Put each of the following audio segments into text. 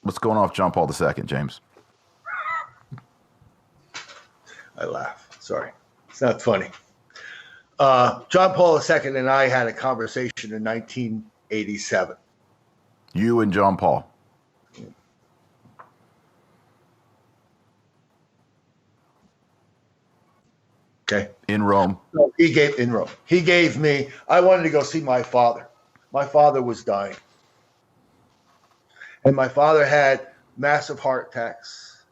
What's going on with John Paul II, James? I laugh. Sorry. It's not funny. John Paul II and I had a conversation in 1987. You and John Paul. Okay. In Rome. So he gave me, I wanted to go see my father. My father was dying. And my father had massive heart attacks.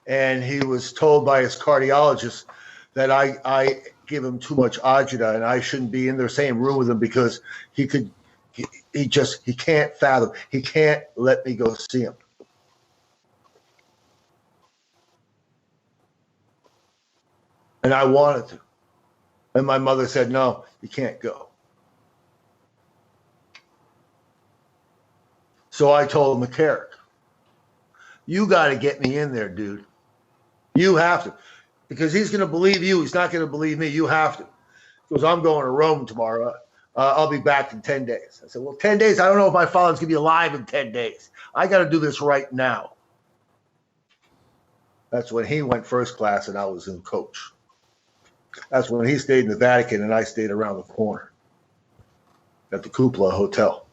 And he was told by his cardiologist that I give him too much agita and I shouldn't be in the same room with him because he can't fathom. He can't let me go see him. And I wanted to. And my mother said, no, you can't go. So I told McCarrick, you got to get me in there, dude. You have to. Because he's going to believe you. He's not going to believe me. You have to. Because I'm going to Rome tomorrow. I'll be back in 10 days. I said, well, 10 days? I don't know if my father's going to be alive in 10 days. I got to do this right now. That's when he went first class and I was in coach. That's when he stayed in the Vatican and I stayed around the corner at the Cupola Hotel.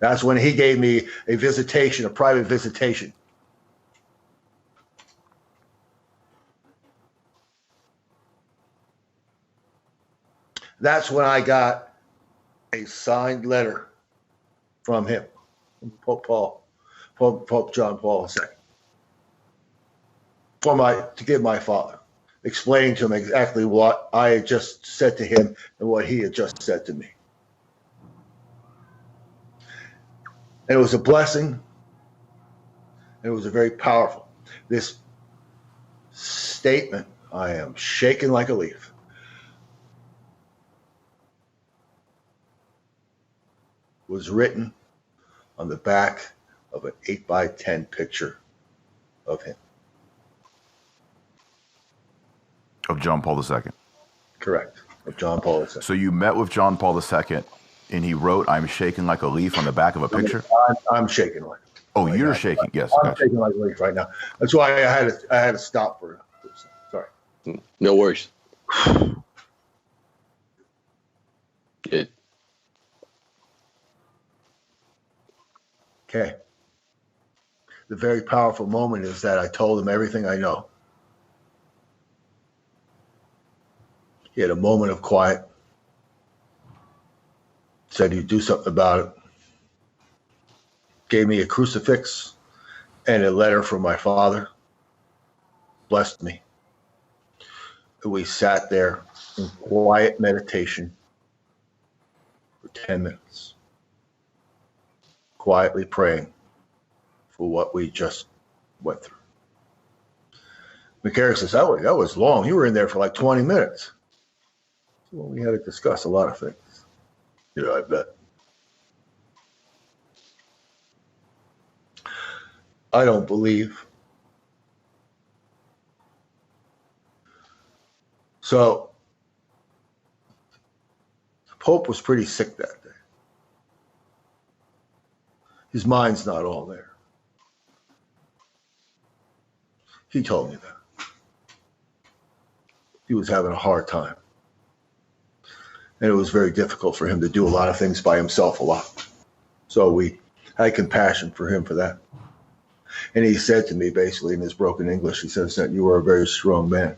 That's when he gave me a visitation, a private visitation. That's when I got a signed letter from him, from Pope John Paul II, to give my father, explaining to him exactly what I had just said to him and what he had just said to me. And it was a blessing, and it was a very powerful. This statement, I am shaken like a leaf, was written on the back of an 8x10 picture of him. Of John Paul II. Correct. Of John Paul II. So you met with John Paul II, and he wrote, I'm shaking like a leaf on the back of a picture? I'm shaking like a leaf. Oh, right, you're shaking. Yes. I'm shaking like a leaf right now. That's why I had to stop for a second. Sorry. No worries. Good. Okay. The very powerful moment is that I told him everything I know. He had a moment of quiet. Said he'd do something about it. Gave me a crucifix and a letter from my father. Blessed me. We sat there in quiet meditation for 10 minutes, quietly praying for what we just went through. McCarrick says, that was long. You were in there for like 20 minutes. Well, we had to discuss a lot of things. Yeah, I bet. I don't believe. So, the Pope was pretty sick that day. His mind's not all there. He told me that. He was having a hard time. And it was very difficult for him to do a lot of things by himself a lot. So we had compassion for him for that. And he said to me, basically in his broken English, he says that you are a very strong man.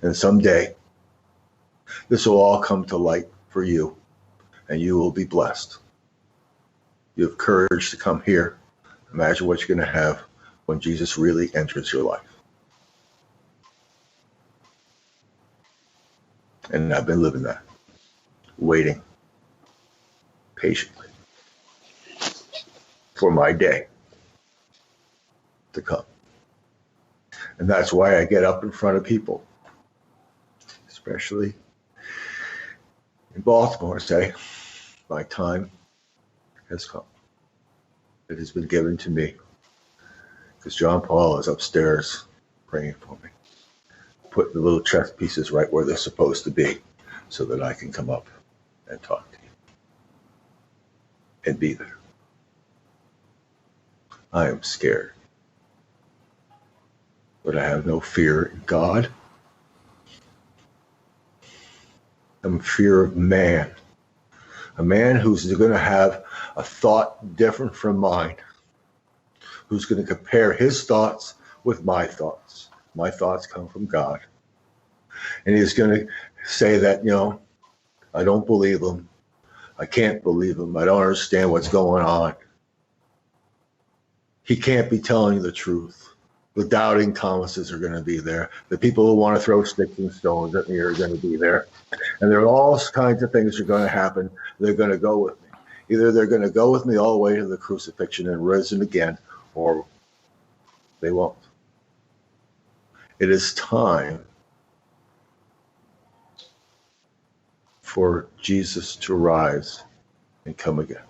And someday, this will all come to light for you, and you will be blessed. You have courage to come here. Imagine what you're going to have when Jesus really enters your life. And I've been living that. Waiting patiently for my day to come. And that's why I get up in front of people, especially in Baltimore, and say, my time has come. It has been given to me because John Paul is upstairs praying for me, putting the little chess pieces right where they're supposed to be so that I can come up and talk to you. and be there. I am scared, but I have no fear in God. I'm in fear of man, a man who's going to have a thought different from mine, who's going to compare his thoughts with my thoughts. My thoughts come from God. And he's going to say that, I don't believe him. I can't believe him. I don't understand what's going on. He can't be telling you the truth. The doubting Thomases are going to be there. The people who want to throw sticks and stones at me are going to be there. And there are all kinds of things that are going to happen. They're going to go with me. Either they're going to go with me all the way to the crucifixion and risen again, or they won't. It is time for Jesus to rise and come again.